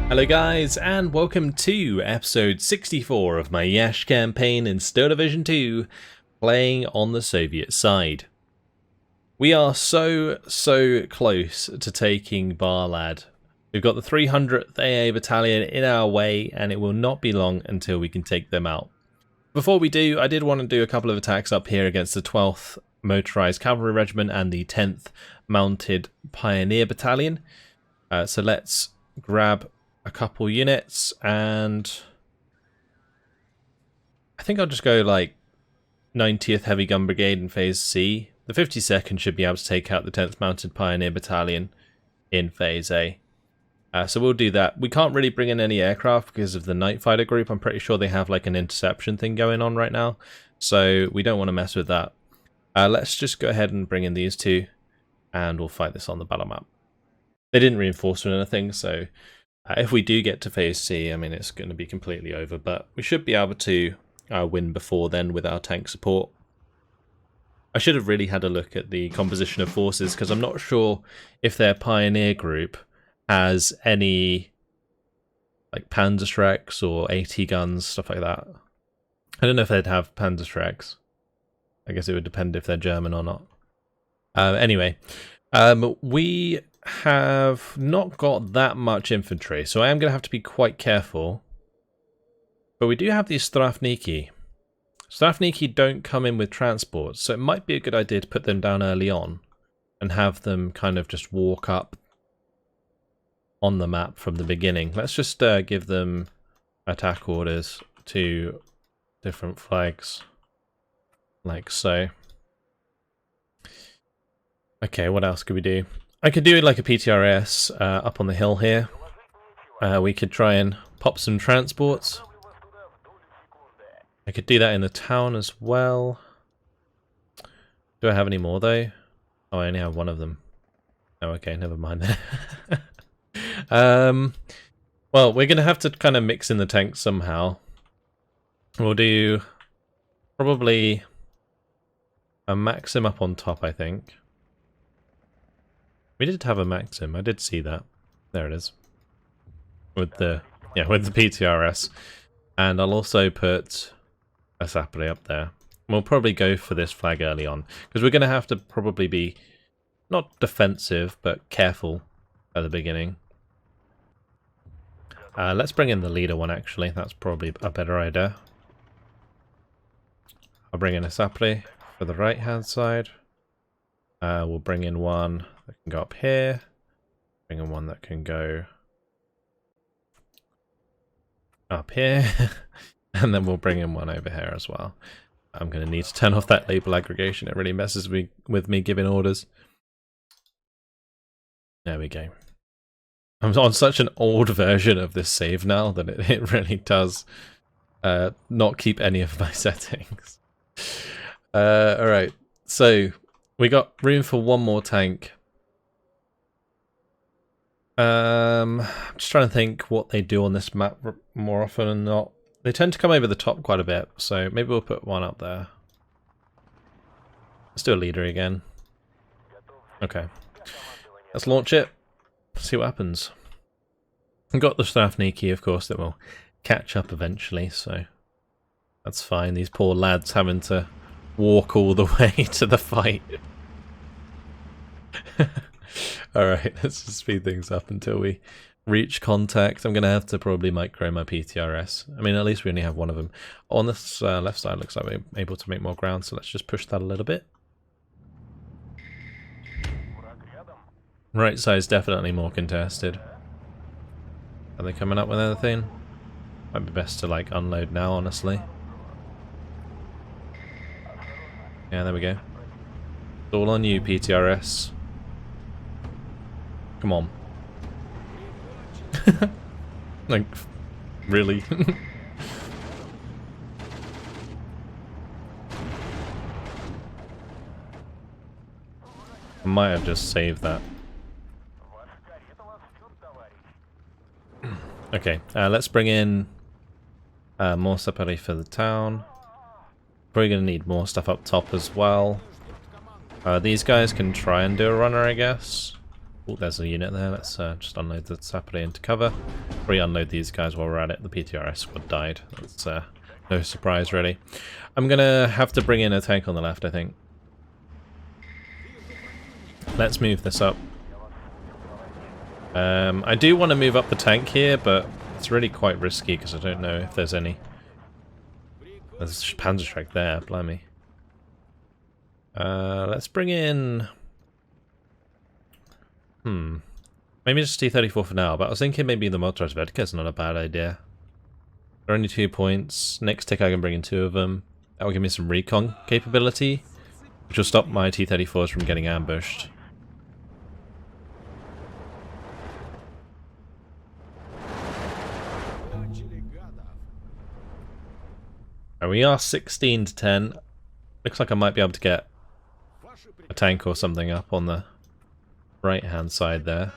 Hello guys, and welcome to episode 64 of my Iasi campaign in Steel Division 2, playing on the Soviet side. We are so close to taking Barlad. We've got the 300th AA Battalion in our way, and it will not be long until we can take them out. Before we do, I did want to do a couple of attacks up here against the 12th Motorized Cavalry Regiment and the 10th Mounted Pioneer Battalion. So let's grab a couple units, and I think I'll just go like 90th Heavy Gun Brigade in Phase C. The 52nd should be able to take out the 10th Mounted Pioneer Battalion in Phase A. So we'll do that. We can't really bring in any aircraft because of the Night Fighter group. I'm pretty sure they have like an interception thing going on right now, so we don't want to mess with that. Let's just go ahead and bring in these two, and we'll fight this on the battle map. They didn't reinforce or anything, so if we do get to Phase C, I mean, it's going to be completely over, but we should be able to win before then with our tank support. I should have really had a look at the composition of forces, because I'm not sure if their Pioneer group has any like Panzerschrecks or AT guns, stuff like that. I don't know if they'd have Panzerschrecks. I guess it would depend if they're German or not. Anyway, we have not got that much infantry, so I am going to have to be quite careful. But we do have these Strafniki. Strafniki don't come in with transport, so it might be a good idea to put them down early on and have them kind of just walk up on the map from the beginning. Let's just give them attack orders to different flags, like so. Okay, what else could we do? I could do like a PTRS up on the hill here. We could try and pop some transports. I could do that in the town as well. Do I have any more though? Oh, I only have one of them. Oh, okay, never mind then. Well, we're going to have to kind of mix in the tanks somehow. We'll do probably a Maxim up on top, I think. We did have a Maxim, I did see that. There it is. With the PTRS. And I'll also put a Sapele up there. We'll probably go for this flag early on, because we're going to have to probably be not defensive, but careful at the beginning. Let's bring in the leader one actually, that's probably a better idea. I'll bring in a Sapele for the right hand side. We'll bring in one that can go up here. Bring in one that can go up here. And then we'll bring in one over here as well. I'm going to need to turn off that label aggregation. It really messes with me giving orders. There we go. I'm on such an old version of this save now that it really does not keep any of my settings. Alright, so we got room for one more tank. I'm just trying to think what they do on this map more often than not. They tend to come over the top quite a bit, so maybe we'll put one up there. Let's do a leader again. Okay. Let's launch it. See what happens. We've got the Strafniki, of course, that will catch up eventually, so that's fine. These poor lads having to walk all the way to the fight. Alright, let's just speed things up until we reach contact. I'm going to have to probably micro my PTRS. I mean, at least we only have one of them. On this left side, looks like we're able to make more ground, so let's just push that a little bit. Right side is definitely more contested. Are they coming up with anything? Might be best to like unload now, honestly. Yeah, there we go. It's all on you, PTRS. Come on. Like, really? I might have just saved that. Okay, let's bring in more Sapele for the town. Probably going to need more stuff up top as well. These guys can try and do a runner, I guess. Oh, there's a unit there. Let's just unload the sapper into cover. Re-unload these guys while we're at it. The PTRS squad died. That's no surprise, really. I'm going to have to bring in a tank on the left, I think. Let's move this up. I do want to move up the tank here, but it's really quite risky because I don't know if there's any. There's Panzerschreck there, blimey. Let's bring in... Maybe just T-34 for now, but I was thinking maybe the Motorized Vodka is not a bad idea. There are only 2 points. Next tick I can bring in 2 of them. That will give me some recon capability, which will stop my T-34s from getting ambushed. And we are 16 to 10. Looks like I might be able to get a tank or something up on the right-hand side there.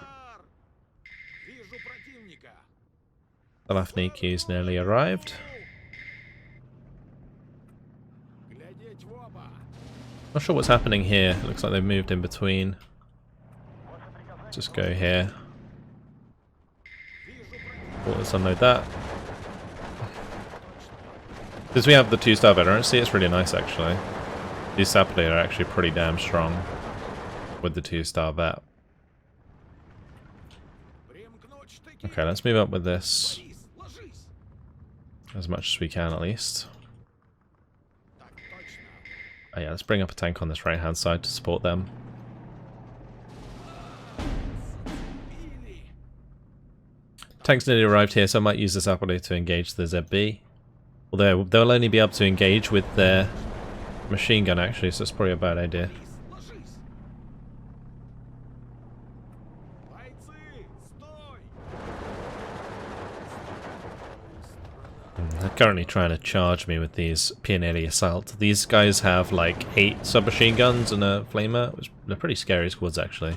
The Lafniku's nearly arrived. Not sure what's happening here. Looks like they've moved in between. Just go here. Oh, let's unload that. Because we have the 2-star veterancy, it's really nice actually. These Sapperly are actually pretty damn strong with the 2-star vet. Okay, let's move up with this. As much as we can at least. Oh yeah, let's bring up a tank on this right hand side to support them. Tank's nearly arrived here, so I might use this Sapperly to engage the ZB. Although they'll only be able to engage with their machine gun actually, so it's probably a bad idea. They're currently trying to charge me with these Pioneer Assault. These guys have like 8 submachine guns and a flamer, which they're pretty scary squads actually.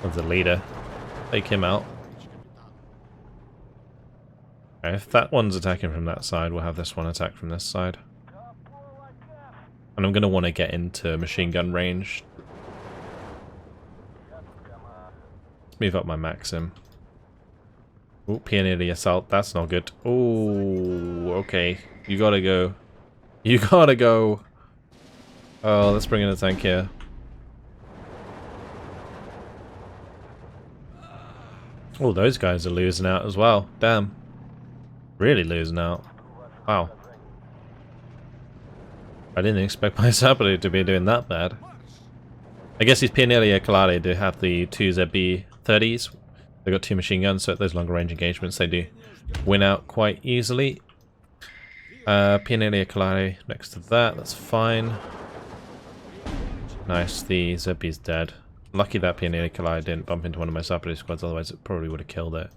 Of the leader. Take him out. Okay, if that one's attacking from that side, we'll have this one attack from this side. And I'm going to want to get into machine gun range. Let's move up my Maxim. Oh, Pioneer Assault, that's not good. Oh, okay. You gotta go. You gotta go. Oh, let's bring in a tank here. Oh, those guys are losing out as well. Damn. Really losing out. Wow. I didn't expect my Sapperly to be doing that bad. I guess these Pioneer Calare do have the 2 ZB-30s. They've got 2 machine guns, so at those longer range engagements they do win out quite easily. Pioneer Calare next to that, that's fine. Nice, the ZB's dead. Lucky that Pioneer Calare didn't bump into one of my Sapperly squads, otherwise it probably would have killed it.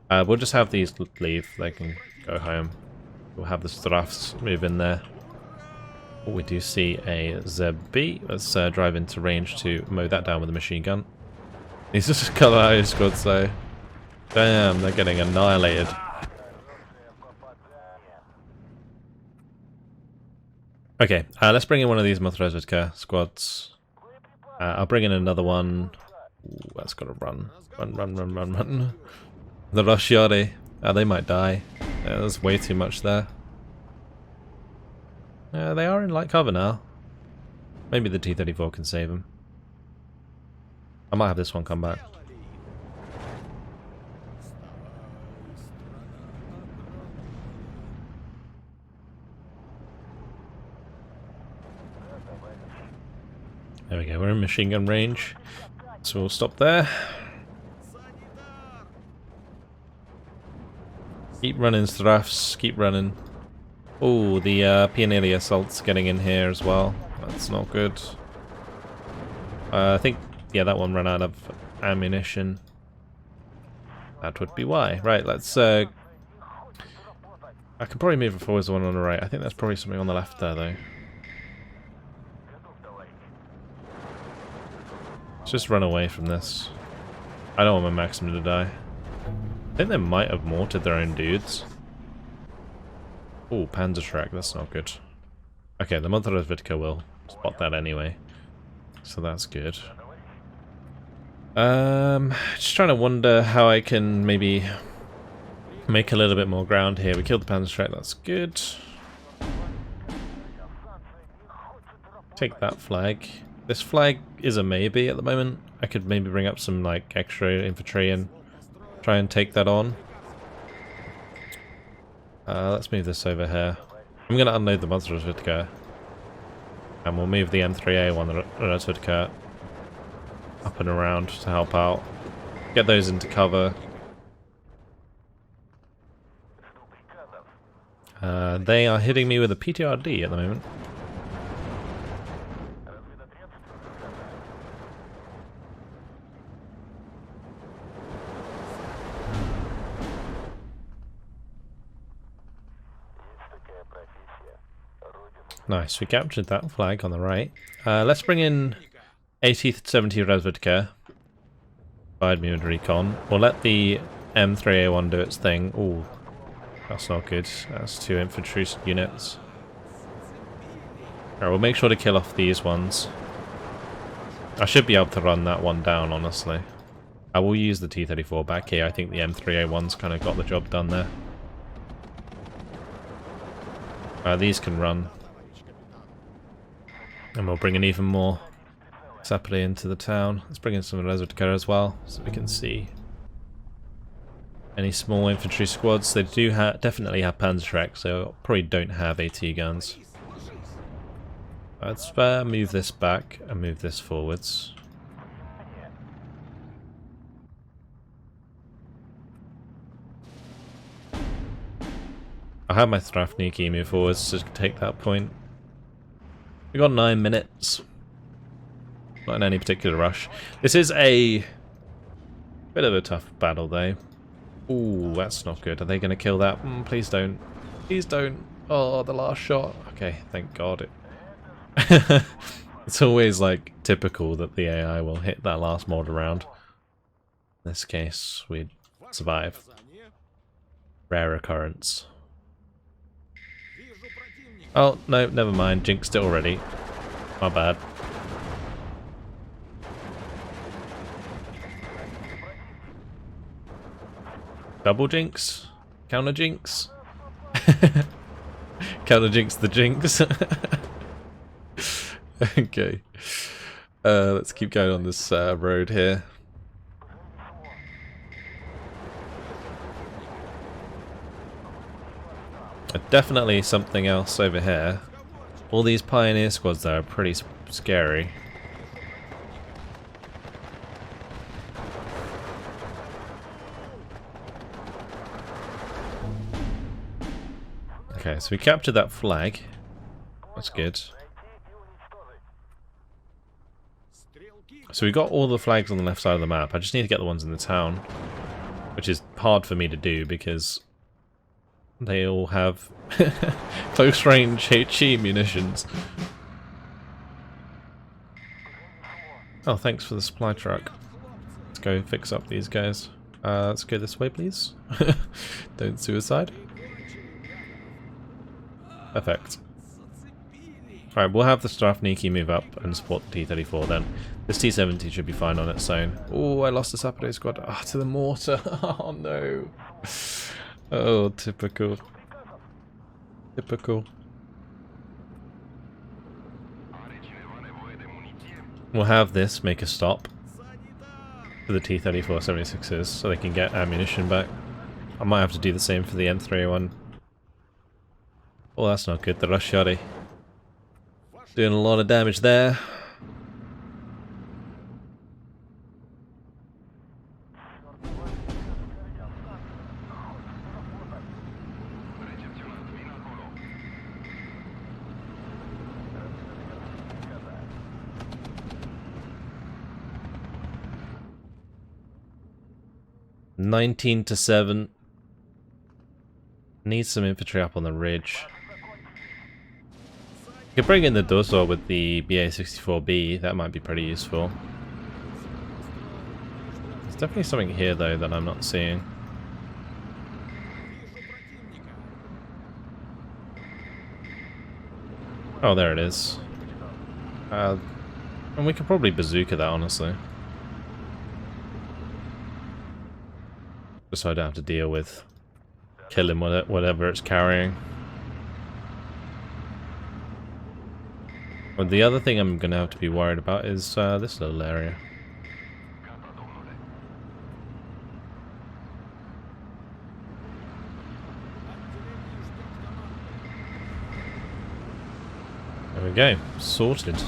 We'll just have these leave, they can go home. We'll have the Strafs move in there. Oh, we do see a ZB. Let's drive into range to mow that down with a machine gun. These are just Calare squads though. Damn, they're getting annihilated. Okay, let's bring in one of these Motorized squads. I'll bring in another one. Ooh, that's got to run. Run. The Rosciare. They might die. There's way too much there. They are in light cover now. Maybe the T-34 can save them. I might have this one come back. There we go, we're in machine gun range. So we'll stop there. Keep running, Strafs, keep running. Oh, the Pioneer Assault's getting in here as well. That's not good. I think, yeah, that one ran out of ammunition. That would be why. Right, let's... I can probably move it forward the one on the right. I think that's probably something on the left there, though. Let's just run away from this. I don't want my Maxim to die. I think they might have mortared their own dudes. Oh, Panzerschreck, that's not good. Okay, the Mother of Vitka will spot that anyway. So that's good. Just trying to wonder how I can maybe make a little bit more ground here. We killed the Panzerschreck, that's good. Take that flag. This flag is a maybe at the moment. I could maybe bring up some like extra infantry and try and take that on. Let's move this over here. I'm going to unload the Monstervitka. And we'll move the M3A1, the Razvitka, up and around to help out. Get those into cover. They are hitting me with a PTRD at the moment. Nice, we captured that flag on the right. Let's bring in 80th, 70th Razvitka. Provide me with recon. We'll let the M3A1 do its thing. Ooh, that's not good. That's 2 infantry units. Alright, we'll make sure to kill off these ones. I should be able to run that one down, honestly. I will use the T-34 back here. I think the M3A1's kind of got the job done there. These can run. And we'll bring in even more Sapele into the town. Let's bring in some Razvitka as well, so we can see any small infantry squads. They do definitely have Panzerschreck, so probably don't have AT guns. Let's move this back and move this forwards. I'll have my Strafniki move forwards to take that point. We got 9 minutes. Not in any particular rush. This is a bit of a tough battle though. Ooh, that's not good. Are they going to kill that? Please don't. Please don't. Oh, the last shot. Okay, thank God. It's always like typical that the AI will hit that last mortar round. In this case, we'd survive. Rare occurrence. Oh, no, never mind. Jinxed it already. My bad. Double jinx? Counter jinx? Counter jinx the jinx. Okay. Let's keep going on this road here. Definitely something else over here. All these pioneer squads there are pretty scary. Okay, so we captured that flag. That's good. So we got all the flags on the left side of the map. I just need to get the ones in the town, which is hard for me to do because they all have close range HE munitions. Oh, thanks for the supply truck. Let's go fix up these guys. Let's go this way, please. Don't suicide. Perfect. Alright, we'll have the Strafniki move up and support the T-34 then. This T-70 should be fine on its own. Oh, I lost the Sapele squad. Ah, to the mortar. Oh no. Oh, typical. Typical. We'll have this make a stop for the T-34 76s so they can get ammunition back. I might have to do the same for the M3A1. Oh, that's not good. The Rashiari doing a lot of damage there. (19-7). Need some infantry up on the ridge. You could bring in the Dozo with the BA-64B, that might be pretty useful. There's definitely something here though that I'm not seeing. Oh, there it is. And we could probably bazooka that, honestly. Just so I don't have to deal with killing whatever it's carrying. But the other thing I'm going to have to be worried about is this little area. There we go. Sorted.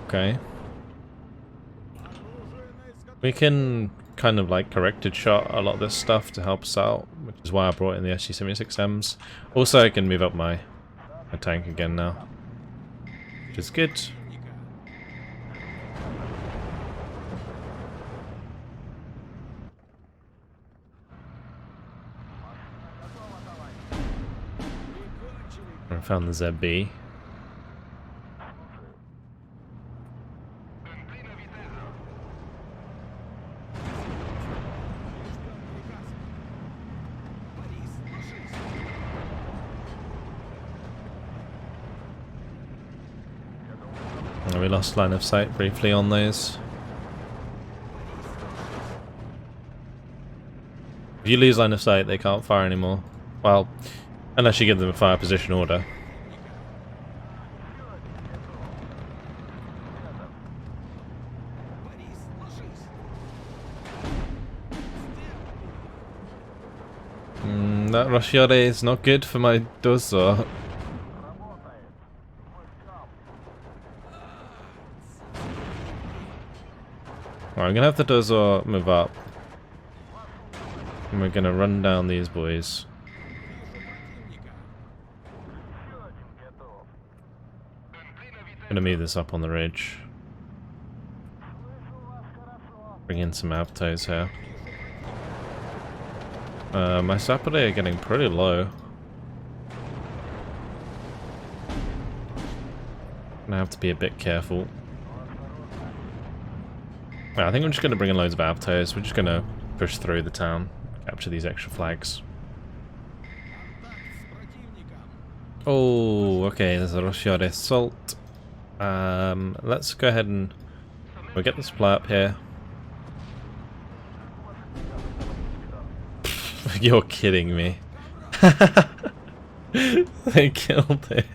Okay. We can kind of like corrected shot a lot of this stuff to help us out, which is why I brought in the SG-76Ms. Also, I can move up my tank again now, which is good. I found the ZB. We lost line of sight briefly on those. If you lose line of sight, they can't fire anymore. Well, unless you give them a fire position order. That Rosciore is not good for my dozer. Alright, I'm gonna have the dozer move up. And we're gonna run down these boys. Gonna move this up on the ridge. Bring in some Aptos here. My Sapode are getting pretty low. Gonna have to be a bit careful. Right, I think I'm just gonna bring in loads of Aptos. We're just gonna push through the town, capture these extra flags. Oh, okay, there's a Rosciore assault. Let's go ahead and we'll get the supply up here. You're kidding me. They killed it.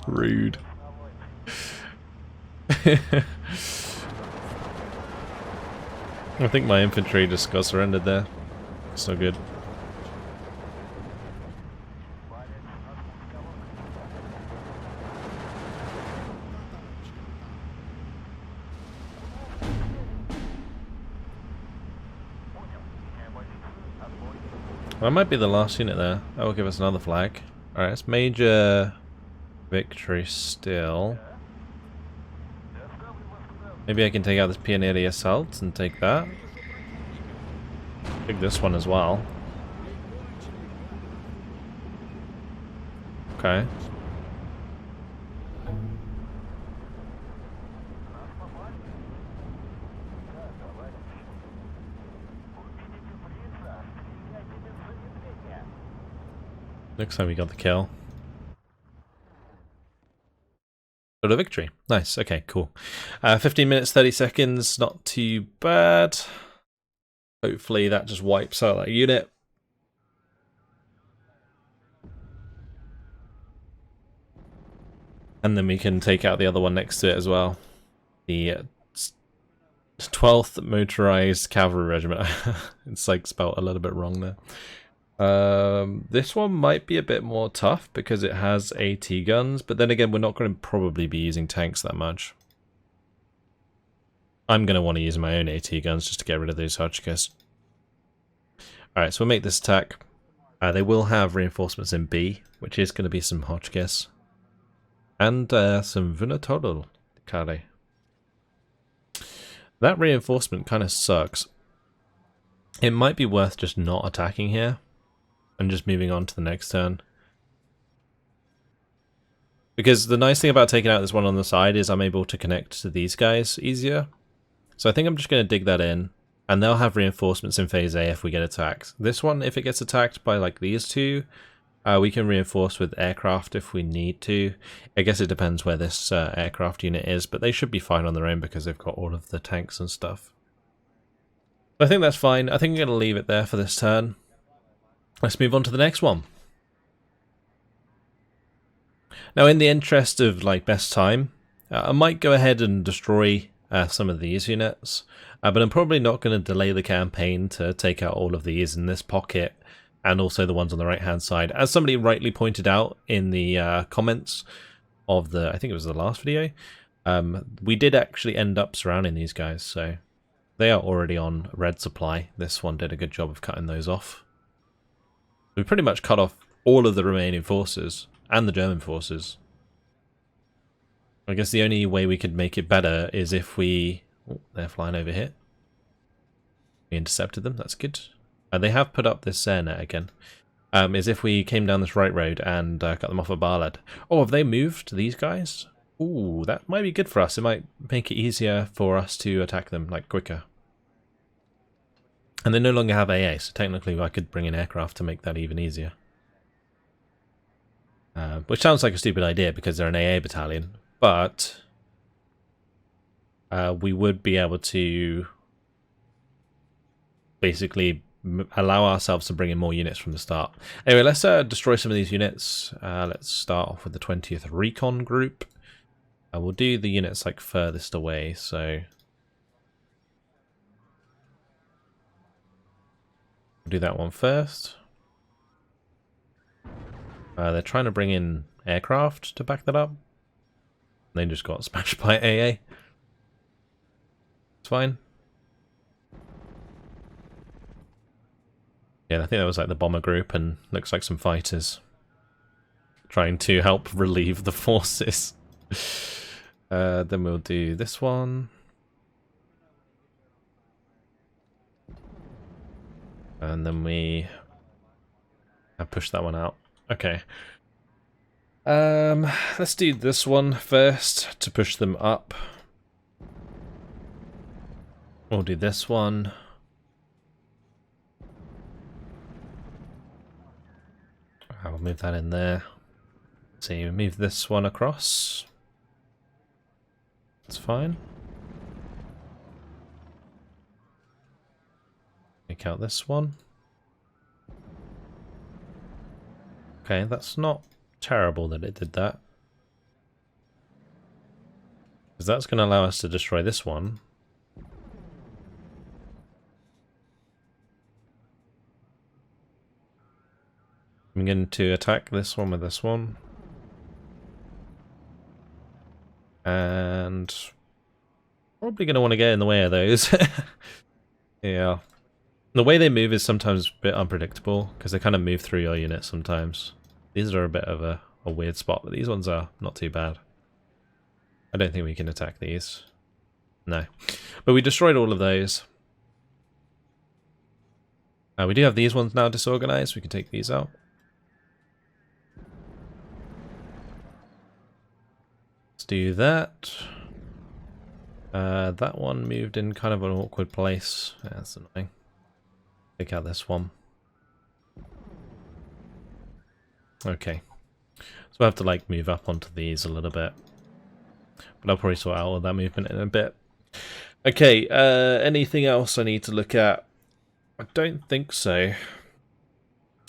Rude. I think my infantry just got surrendered there. So good. That might be the last unit there. That will give us another flag. Alright, it's major victory still. Maybe I can take out this Pionieri assault and take that. Take this one as well. Okay. Looks like we got the kill. Got a victory. Nice. Okay, cool. 15 minutes, 30 seconds. Not too bad. Hopefully that just wipes out that unit. And then we can take out the other one next to it as well. The 12th Motorized Cavalry Regiment. It's like spelled a little bit wrong there. This one might be a bit more tough because it has AT guns, but then again, we're not going to probably be using tanks that much. I'm going to want to use my own AT guns just to get rid of those Hotchkiss. Alright, so we'll make this attack. They will have reinforcements in B, which is going to be some Hotchkiss. And some Vunatodol Kare. That reinforcement kind of sucks. It might be worth just not attacking here and just moving on to the next turn. Because the nice thing about taking out this one on the side is I'm able to connect to these guys easier. So I think I'm just going to dig that in. And they'll have reinforcements in phase A if we get attacked. This one, if it gets attacked by like these two, we can reinforce with aircraft if we need to. I guess it depends where this aircraft unit is, but they should be fine on their own because they've got all of the tanks and stuff. I think that's fine. I think I'm going to leave it there for this turn. Let's move on to the next one. Now, in the interest of like best time, I might go ahead and destroy some of these units, but I'm probably not going to delay the campaign to take out all of these in this pocket, and also the ones on the right hand side. As somebody rightly pointed out in the comments of the, I think it was the last video, we did actually end up surrounding these guys, so they are already on red supply. This one did a good job of cutting those off. We pretty much cut off all of the remaining forces and the German forces. I guess the only way we could make it better is if we... Oh, they're flying over here. We intercepted them, that's good. They have put up this net again. Is if we came down this right road and cut them off at Barlad. Oh, have they moved, these guys? Ooh, that might be good for us. It might make it easier for us to attack them, like, quicker. And they no longer have AA, so technically I could bring in aircraft to make that even easier. Which sounds like a stupid idea because they're an AA battalion, but we would be able to basically allow ourselves to bring in more units from the start. Anyway, let's destroy some of these units. Let's start off with the 20th Recon Group. We'll do the units like furthest away, so we'll do that one first. They're trying to bring in aircraft to back that up. They just got smashed by AA. It's fine. Yeah, I think that was like the bomber group, and looks like some fighters trying to help relieve the forces. Then we'll do this one. And then we push that one out. Okay. Let's do this one first to push them up. We'll do this one. I'll move that in there. So you move this one across. That's fine. Take out this one. Okay, that's not terrible that it did that. Because that's going to allow us to destroy this one. I'm going to attack this one with this one. And probably going to want to get in the way of those. Yeah. The way they move is sometimes a bit unpredictable, because they kind of move through your unit sometimes. These are a bit of a weird spot, but these ones are not too bad. I don't think we can attack these. No. But we destroyed all of those. We do have these ones now disorganized. We can take these out. Let's do that. That one moved in kind of an awkward place. Yeah, that's annoying. Take out this one. Okay. So I have to like move up onto these a little bit. But I'll probably sort out all that movement in a bit. Okay, anything else I need to look at? I don't think so.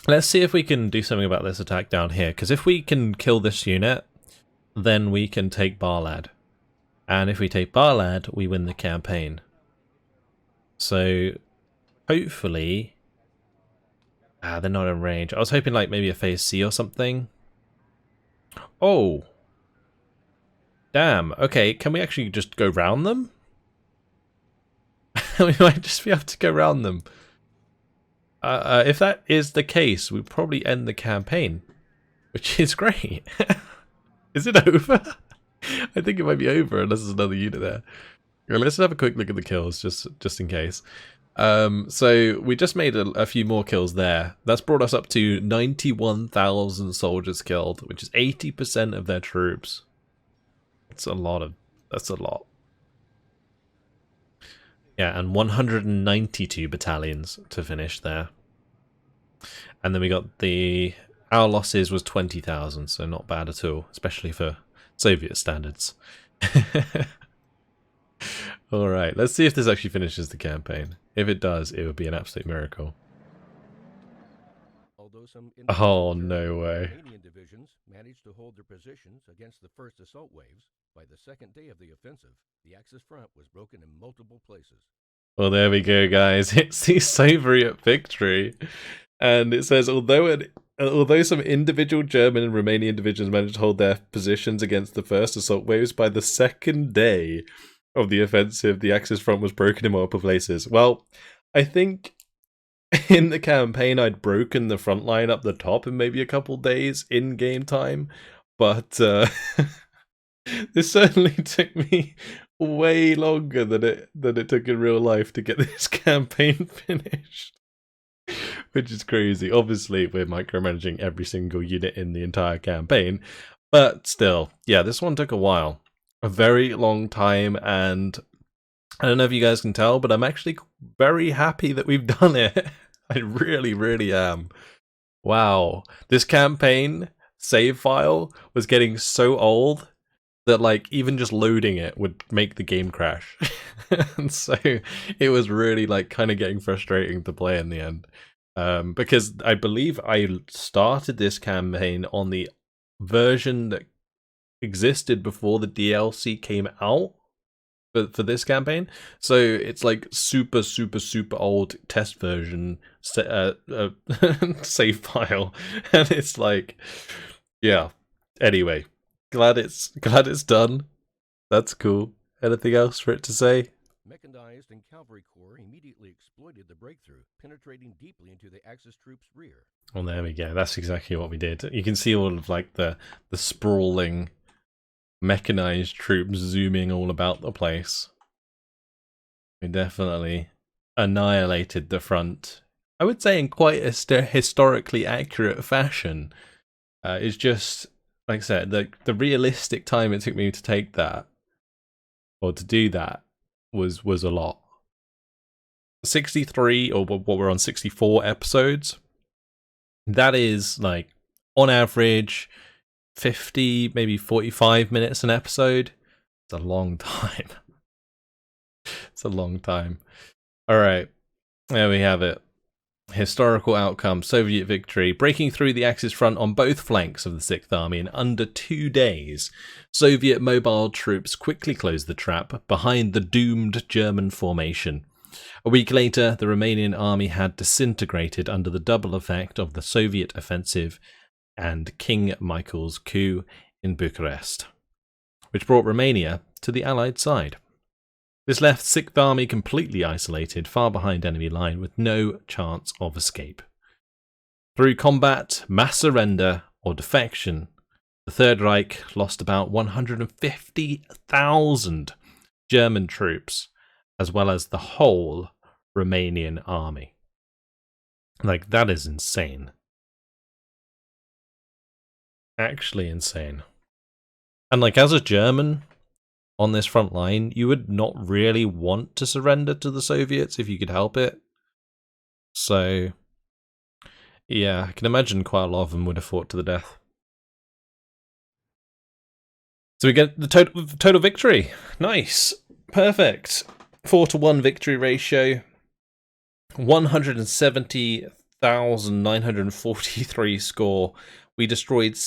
Let's see if we can do something about this attack down here. Because if we can kill this unit, then we can take Barlad. And if we take Barlad, we win the campaign. So hopefully... they're not in range. I was hoping like maybe a phase C or something. Oh. Damn. Okay, can we actually just go round them? We might just be able to go round them. If that is the case, we probably end the campaign. Which is great. Is it over? I think it might be over unless there's another unit there. Let's have a quick look at the kills, just in case. So we just made a few more kills there. That's brought us up to 91,000 soldiers killed, which is 80% of their troops. That's a lot. Yeah, and 192 battalions to finish there. And then we got our losses was 20,000, so not bad at all, especially for Soviet standards. Alright, let's see if this actually finishes the campaign. If it does, it would be an absolute miracle. Oh, no way. Romanian divisions managed to hold their positions against the first assault waves. By the second day of the offensive, the Axis front was broken in multiple places. Well, there we go, guys. It's the Soviet victory. And it says, although some individual German and Romanian divisions managed to hold their positions against the first assault waves, by the second day of the offensive, the Axis front was broken in multiple places. Well, I think in the campaign I'd broken the front line up the top in maybe a couple days in game time, but this certainly took me way longer than it took in real life to get this campaign finished. Which is crazy. Obviously, we're micromanaging every single unit in the entire campaign, but still, yeah, this one took a while. A very long time, and I don't know if you guys can tell, but I'm actually very happy that we've done it. I really, really am. Wow. This campaign save file was getting so old that, like, even just loading it would make the game crash. And so it was really, like, kind of getting frustrating to play in the end. Because I believe I started this campaign on the version that existed before the DLC came out for this campaign. So it's like super old test version save file. And it's like, yeah. Anyway, glad it's done. That's cool. Anything else for it to say? Mechanized and cavalry corps immediately exploited the breakthrough, penetrating deeply into the Axis troops' rear. Well, there we go. That's exactly what we did. You can see all of like the sprawling mechanized troops zooming all about the place. We definitely annihilated the front. I would say in quite a historically accurate fashion. It's just, like I said, the realistic time it took me to take that, or to do that, was a lot. 63, or what we're on, 64 episodes. That is, like, on average, 50, maybe 45 minutes an episode. It's a long time. It's a long time. Alright, there we have it. Historical outcome, Soviet victory, breaking through the Axis front on both flanks of the 6th Army in under 2 days. Soviet mobile troops quickly closed the trap behind the doomed German formation. A week later, the Romanian army had disintegrated under the double effect of the Soviet offensive and King Michael's coup in Bucharest, which brought Romania to the Allied side. This left 6th Army completely isolated, far behind enemy line, with no chance of escape. Through combat, mass surrender, or defection, the Third Reich lost about 150,000 German troops, as well as the whole Romanian army. Like, that is insane. Actually insane. And, like, as a German on this front line, you would not really want to surrender to the Soviets if you could help it. So, yeah, I can imagine quite a lot of them would have fought to the death. So we get the total victory. Nice. Perfect. 4-1 victory ratio. 170,943 score. We destroyed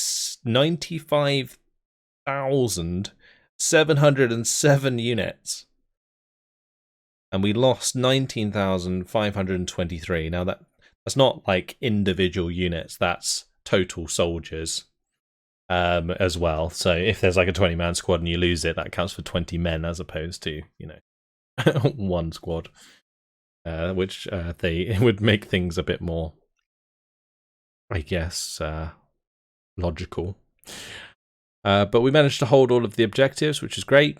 95,707 units. And we lost 19,523. Now that's not like individual units, that's total soldiers as well. So if there's like a 20-man squad and you lose it, that counts for 20 men as opposed to, you know, one squad. Which they would make things a bit more, I guess, logical. But we managed to hold all of the objectives, which is great.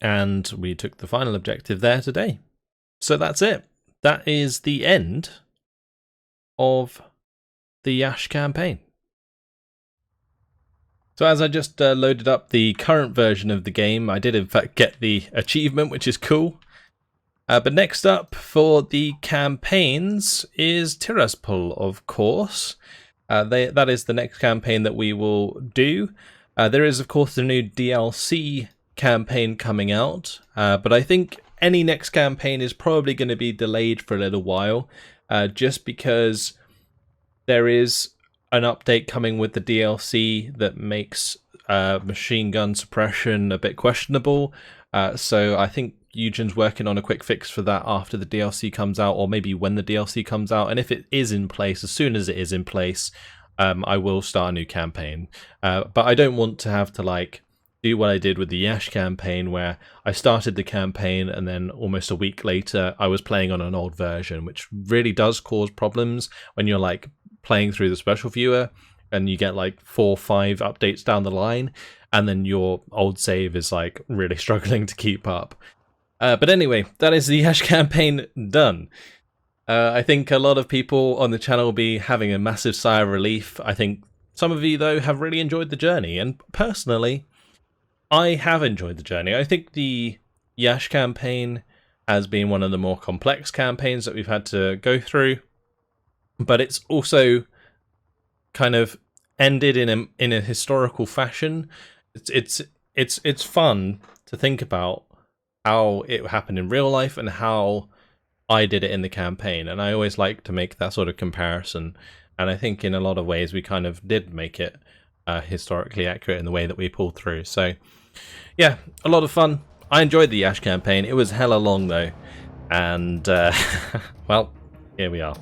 And we took the final objective there today. So that's it. That is the end of the Yash campaign. So as I just loaded up the current version of the game, I did in fact get the achievement, which is cool. But next up for the campaigns is Tiraspol, of course. That is the next campaign that we will do. There is, of course, the new DLC campaign coming out, but I think any next campaign is probably going to be delayed for a little while, just because there is an update coming with the DLC that makes machine gun suppression a bit questionable. So I think Eugen's working on a quick fix for that after the DLC comes out, or maybe when the DLC comes out. And if it is in place, as soon as it is in place, I will start a new campaign. But I don't want to have to like do what I did with the Yash campaign, where I started the campaign and then almost a week later I was playing on an old version, which really does cause problems when you're like playing through the special viewer and you get like 4 or 5 updates down the line and then your old save is like really struggling to keep up. But anyway, that is the Yash campaign done. I think a lot of people on the channel will be having a massive sigh of relief. I think some of you, though, have really enjoyed the journey. And personally, I have enjoyed the journey. I think the Yash campaign has been one of the more complex campaigns that we've had to go through. But it's also kind of ended in a historical fashion. It's fun to think about how it happened in real life and how I did it in the campaign, and I always like to make that sort of comparison, and I think in a lot of ways we kind of did make it historically accurate in the way that we pulled through. So yeah, a lot of fun. I enjoyed the Yash campaign. It was hella long though, and well, here we are.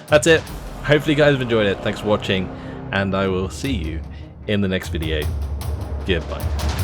That's it. Hopefully you guys have enjoyed it. Thanks for watching, and I will see you in the next video. Goodbye.